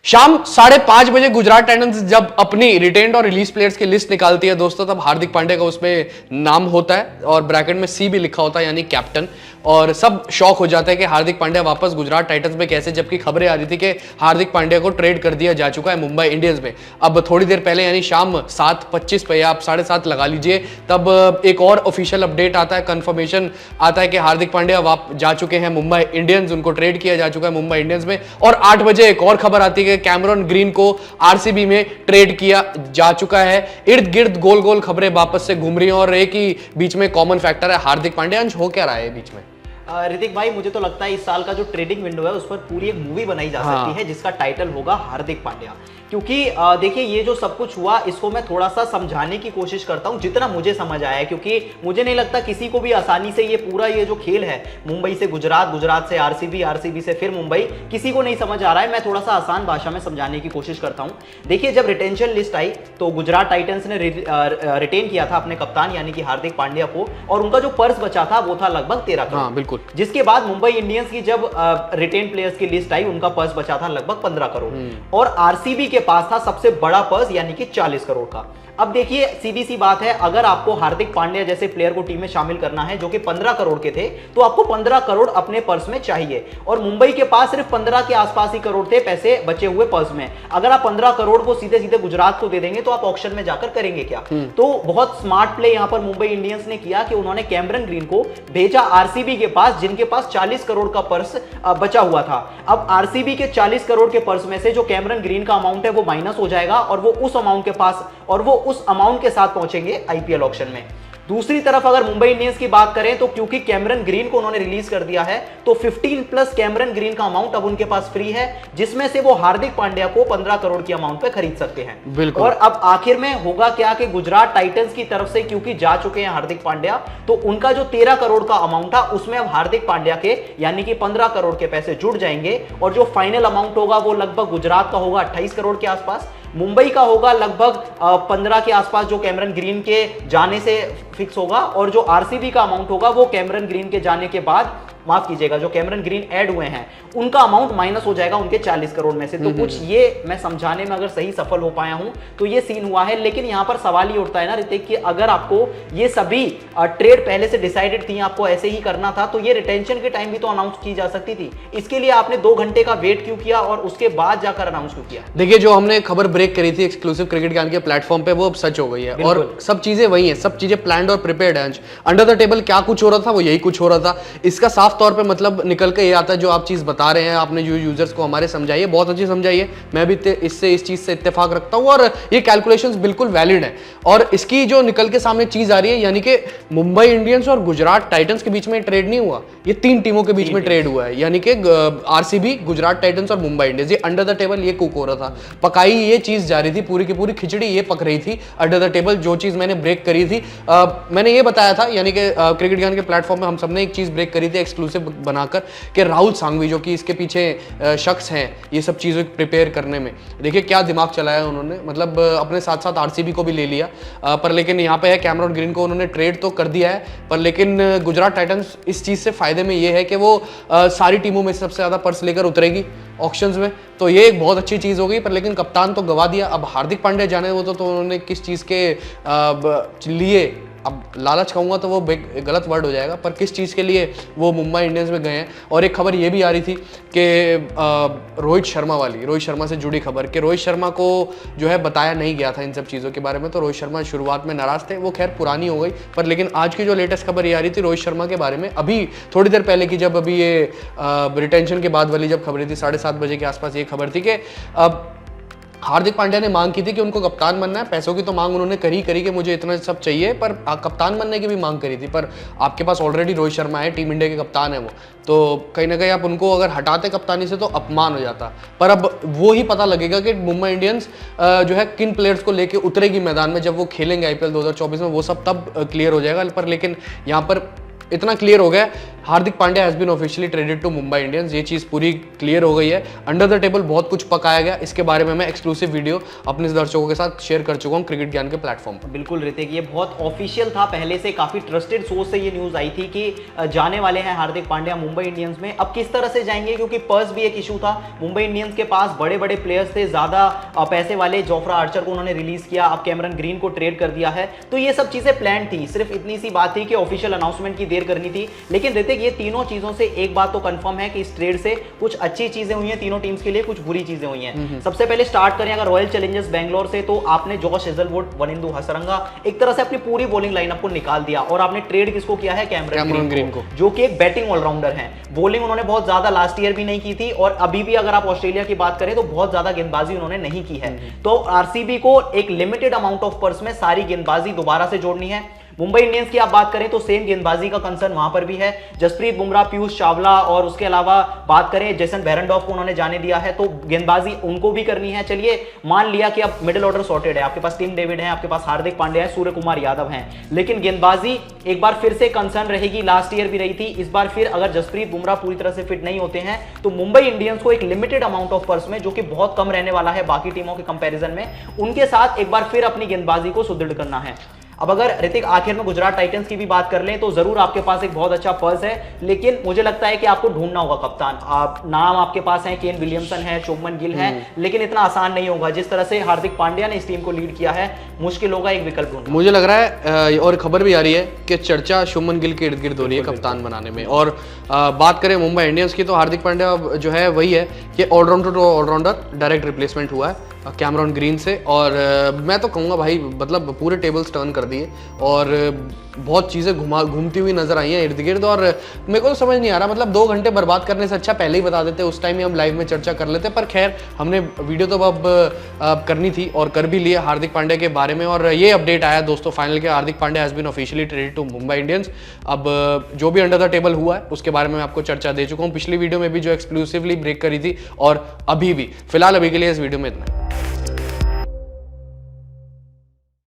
शाम 5:30 बजे गुजरात टाइटंस जब अपनी रिटेन्ड और रिलीज प्लेयर्स की लिस्ट निकालती है दोस्तों, तब हार्दिक पांड्या का उसमें नाम होता है और ब्रैकेट में सी भी लिखा होता है, यानी कैप्टन। और सब शॉक हो जाता है कि हार्दिक पांड्या वापस गुजरात टाइटंस में कैसे, जबकि खबरें आ रही थी कि हार्दिक पांड्या को ट्रेड कर दिया जा चुका है मुंबई इंडियंस में। अब थोड़ी देर पहले यानी शाम 7:25 पे, आप 7:30 लगा लीजिए, तब एक और ऑफिशियल अपडेट आता है, कंफर्मेशन आता है कि हार्दिक पांड्या जा चुके हैं मुंबई इंडियंस, उनको ट्रेड किया जा चुका है मुंबई इंडियंस में। और 8 बजे एक और खबर आती है कि कैमरन ग्रीन को आरसीबी में ट्रेड किया जा चुका है। इर्द गिर्द गोल गोल खबरें वापस से घूम रही हैं और एक ही बीच में कॉमन फैक्टर है, हार्दिक पांड्या। अंश, हो क्या रहा है बीच में? ऋतिक भाई, मुझे तो लगता है इस साल का जो ट्रेडिंग विंडो है उस पर पूरी एक मूवी बनाई जा सकती है जिसका टाइटल होगा हार्दिक पांड्या। क्योंकि देखिए, ये जो सब कुछ हुआ इसको मैं थोड़ा सा समझाने की कोशिश करता हूं जितना मुझे समझ आया है, क्योंकि मुझे नहीं लगता किसी को भी आसानी से ये पूरा ये जो खेल है मुंबई से गुजरात, गुजरात से आरसीबी, आरसीबी से फिर मुंबई, किसी को नहीं समझ आ रहा है। मैं थोड़ा सा आसान भाषा में समझाने की कोशिश करता हूं। देखिए, जब रिटेंशन लिस्ट आई तो गुजरात टाइटंस ने रिटेन किया था अपने कप्तान यानी कि हार्दिक पांड्या को, और उनका जो पर्स बचा था वो था लगभग 13 करोड़। हाँ, बिल्कुल। जिसके बाद मुंबई इंडियंस की जब रिटेन प्लेयर्स की लिस्ट आई, उनका पर्स बचा था लगभग 15 करोड़, और आरसीबी के पास था सबसे बड़ा पर्स यानी कि 40 करोड़ का। अब देखिए, सीधी सी बात है, अगर आपको हार्दिक पांड्या जैसे प्लेयर को टीम में शामिल करना है जो कि 15 करोड़ के थे, तो आपको 15 करोड़ अपने पर्स में चाहिए, और मुंबई के पास सिर्फ 15 के आसपास ही करोड़ थे पैसे बचे हुए पर्स में। अगर आप 15 करोड़ को सीधे सीधे गुजरात को दे देंगे तो आप ऑक्शन में जाकर करेंगे क्या? तो बहुत स्मार्ट प्ले यहां पर मुंबई इंडियंस ने किया कि उन्होंने कैमरन ग्रीन को भेजा आरसीबी के पास, जिनके पास 40 करोड़ का पर्स बचा हुआ था। अब आरसीबी के 40 करोड़ के पर्स में से जो कैमरन ग्रीन का अमाउंट है वो माइनस हो जाएगा, और वो उस अमाउंट के पास, और वो उस अमाउंट के साथ पहुंचेंगे आईपीएल ऑक्शन में। दूसरी तरफ अगर मुंबई इंडियंस की बात करें तो क्योंकि कैमरन ग्रीन को उन्होंने रिलीज कर दिया है, तो 15 प्लस कैमरन ग्रीन का अमाउंट अब उनके पास फ्री है, जिसमें से वो हार्दिक पांड्या को 15 करोड़ की अमाउंट पे खरीद सकते हैं। बिल्कुल। और अब आखिर में होगा क्या कि गुजरात टाइटंस की तरफ से क्योंकि जा चुके हैं हार्दिक पांड्या, तो उनका जो 13 करोड़ का अमाउंट था उसमें अब हार्दिक पांड्या के यानी कि 15 करोड़ के पैसे जुड़ जाएंगे, और जो फाइनल अमाउंट होगा वो लगभग गुजरात का होगा 28 करोड़ के आसपास, मुंबई का होगा लगभग 15 के आसपास जो कैमरन ग्रीन के जाने से फिक्स होगा, और जो आरसीबी का अमाउंट होगा वो कैमरन ग्रीन के जाने के बाद, माफ कीजिएगा, जो कैमरन ग्रीन ऐड हुए हैं उनका अमाउंट माइनस हो जाएगा उनके 40 करोड़ में से। तो कुछ ये मैं समझाने में अगर सही सफल हो पाया हूं तो ये सीन हुआ है। लेकिन यहां पर सवाल ये उठता है ना ऋतिक कि अगर आपको ये सभी ट्रेड पहले से डिसाइडेड थी, आपको ऐसे ही करना था, तो ये रिटेंशन के टाइम भी तो अनाउंस की जा सकती थी। इसके लिए आपने 2 घंटे का वेट क्यों किया और उसके बाद जाकर अनाउंस क्यों किया? देखिए, जो हमने खबर ब्रेक करी थी एक्सक्लूसिव क्रिकेट ज्ञान के प्लेटफॉर्म पे, वो अब सच हो गई है, और सब चीजें वही हैं, सब चीजें प्लान्ड और प्रिपेयर्ड है। अंडर द टेबल क्या कुछ हो रहा था वो यही कुछ हो रहा था। इसका साफ तौर पे मतलब निकल के ये आता है, जो आप चीज बता रहे हैं, आपने जो यूजर्स को हमारे समझाइए, बहुत अच्छी समझाइए, मैं भी इस चीज से इत्तेफाक रखता हूं, और ये कैलकुलेशंस बिल्कुल वैलिड है। और इसकी जो निकल के सामने चीज आ रही है, यानी कि मुंबई इंडियंस और गुजरात टाइटंस के बीच में ट्रेड नहीं हुआ, ये 3 टीमों के बीच में ट्रेड हुआ है, यानी कि आरसीबी, गुजरात टाइटंस और मुंबई इंडियंस। ये अंडर द टेबल ये कुक हो रहा था, पकाई ये चीज जा रही थी, पूरी की पूरी खिचड़ी ये पक रही थी अंडर द टेबल। जो चीज मैंने ब्रेक करी थी, मैंने ये बताया था, यानी कि क्रिकेट ज्ञान के प्लेटफॉर्म में हम सबने एक चीज ब्रेक करी थी एक्सक्लूसिव बनाकर, कि राहुल सांघवी जो कि इसके पीछे शख्स हैं ये सब चीज़ें प्रिपेयर करने में, देखिए क्या दिमाग चलाया उन्होंने। मतलब अपने साथ साथ आरसीबी को भी ले लिया, पर लेकिन यहाँ पे है कैमरन ग्रीन को उन्होंने ट्रेड तो कर दिया है, पर लेकिन गुजरात टाइटंस इस चीज़ से फायदे में ये है कि वो सारी टीमों में सबसे ज़्यादा पर्स लेकर उतरेगी ऑक्शंस में, तो ये एक बहुत अच्छी चीज़ हो गई। पर लेकिन कप्तान तो गवा दिया। अब हार्दिक पांड्या जाने वो तो उन्होंने किस चीज़ के लिए, अब लालच कहूँगा तो वो गलत वर्ड हो जाएगा, पर किस चीज़ के लिए वो मुंबई इंडियंस में गए हैं। और एक खबर ये भी आ रही थी कि रोहित शर्मा से जुड़ी खबर, कि रोहित शर्मा को जो है बताया नहीं गया था इन सब चीज़ों के बारे में, तो रोहित शर्मा शुरुआत में नाराज़ थे, वो खैर पुरानी हो गई। पर लेकिन आज की जो लेटेस्ट खबर ये आ रही थी रोहित शर्मा के बारे में, अभी थोड़ी देर पहले की, जब अभी ये रिटेंशन के बाद वाली जब खबरें थी 7:30 बजे के आसपास, ये खबर थी कि हार्दिक पांड्या ने मांग की थी कि उनको कप्तान बनना है। पैसों की तो मांग उन्होंने करी कि मुझे इतना सब चाहिए, पर कप्तान बनने की भी मांग करी थी। पर आपके पास ऑलरेडी रोहित शर्मा है, टीम इंडिया के कप्तान है वो, तो कहीं ना कहीं आप उनको अगर हटाते कप्तानी से तो अपमान हो जाता। पर अब वो ही पता लगेगा कि मुंबई इंडियंस जो है किन प्लेयर्स को लेके उतरेगी मैदान में, जब वो खेलेंगे आईपीएल 2024 में, वो सब तब क्लियर हो जाएगा। पर लेकिन यहाँ पर इतना क्लियर हो गया, Hardik Pandya has been officially traded to Mumbai Indians. ये चीज पूरी क्लियर हो गई है। अंडर द टेबल बहुत कुछ पकाया गया, इसके बारे में मैं एक्सक्लूसिव वीडियो अपने दर्शकों के साथ शेयर कर चुका हूँ क्रिकेट ज्ञान के प्लेटफॉर्म पर। बिल्कुल ऋतिक, ये बहुत ऑफिशियल था, पहले से काफी ट्रस्टेड सोर्स से ये न्यूज आई थी कि जाने वाले हैं हार्दिक पांड्या मुंबई इंडियंस में। अब किस तरह से जाएंगे, क्योंकि पर्स भी एक इशू था। मुंबई इंडियंस के पास बड़े बड़े प्लेयर्स थे, ज्यादा पैसे वाले। जोफ्रा आर्चर को उन्होंने रिलीज किया, अब कैमरन ग्रीन को ट्रेड कर दिया है। तो ये सब चीजें प्लान थी, सिर्फ इतनी सी बात थी कि ऑफिशियल अनाउंसमेंट की देर करनी थी। लेकिन ऋतिक, ये तीनों चीजों से एक बात तो कंफर्म है कि इस ट्रेड से कुछ अच्छी चीजें हुई हैं तीनों टीम्स के लिए, कुछ बुरी चीजें हुई हैं। सबसे पहले स्टार्ट करें अगर रॉयल चैलेंजर्स बेंगलोर से, तो आपने जॉश हेजलवुड, वनिंदु हसरंगा, एक तरह से अपनी पूरी बॉलिंग लाइनअप को निकाल दिया और आपने ट्रेड किसको किया है, कैमरन ग्रीन को, जो कि एक बैटिंग ऑलराउंडर हैं। बॉलिंग उन्होंने बहुत ज्यादा लास्ट ईयर भी नहीं की थी और अभी भी अगर आप ऑस्ट्रेलिया की बात करें तो बहुत ज्यादा गेंदबाजी उन्होंने नहीं की है। तो आरसीबी को एक लिमिटेड अमाउंट ऑफ पर्स में सारी गेंदबाजी दोबारा से जोड़नी है। मुंबई इंडियंस की आप बात करें तो सेम गेंदबाजी का कंसर्न वहां पर भी है। जसप्रीत बुमराह, पीयूष चावला और उसके अलावा बात करें जेसन बेरेंडॉर्फ को उन्होंने जाने दिया है, तो गेंदबाजी उनको भी करनी है। चलिए मान लिया कि अब मिडिल ऑर्डर सॉर्टेड है, आपके पास टिम डेविड है, आपके पास हार्दिक पांड्या है, सूर्य कुमार यादव हैं, लेकिन गेंदबाजी एक बार फिर से कंसर्न रहेगी। लास्ट ईयर भी रही थी, इस बार फिर अगर जसप्रीत बुमराह पूरी तरह से फिट नहीं होते हैं तो मुंबई इंडियंस को एक लिमिटेड अमाउंट ऑफ पर्स में, जो कि बहुत कम रहने वाला है बाकी टीमों के कंपैरिजन में, उनके साथ एक बार फिर अपनी गेंदबाजी को सुदृढ़ करना है। अब अगर ऋतिक आखिर में गुजरात टाइटंस की भी बात कर लें तो जरूर आपके पास एक बहुत अच्छा पर्स है, लेकिन मुझे लगता है कि आपको ढूंढना होगा कप्तान। नाम आपके पास है, केन विलियमसन है, शुभमन गिल है, लेकिन इतना आसान नहीं होगा। जिस तरह से हार्दिक पांड्या ने इस टीम को लीड किया है, मुश्किल होगा एक विकल्प ढूंढना। मुझे लग रहा है और खबर भी आ रही है कि चर्चा शुभमन गिल के इर्द गिर्द हो रही है कप्तान बनाने में। और बात करें मुंबई इंडियंस की तो हार्दिक पांड्या जो है वही है कि allrounder to allrounder direct replacement हुआ है कैमरन ग्रीन से। और मैं तो कहूँगा भाई, मतलब पूरे टेबल्स टर्न कर दिए और बहुत चीज़ें घूमती हुई नजर आई हैं इर्द गिर्द। और मेरे को तो समझ नहीं आ रहा, मतलब 2 घंटे बर्बाद करने से अच्छा पहले ही बता देते, उस टाइम ही हम लाइव में चर्चा कर लेते। पर खैर, हमने वीडियो तो अब करनी थी और कर भी लिए हार्दिक पांड्या के बारे में। और ये अपडेट आया दोस्तों फाइनल के, Hardik Pandya has been officially traded to Mumbai Indians. अब जो भी अंडर द टेबल हुआ है उसके बारे में मैं आपको चर्चा दे चुका हूँ, पिछली वीडियो में भी जो एक्सक्लूसिवली ब्रेक करी थी, और अभी भी। फिलहाल अभी के लिए इस वीडियो में इतना।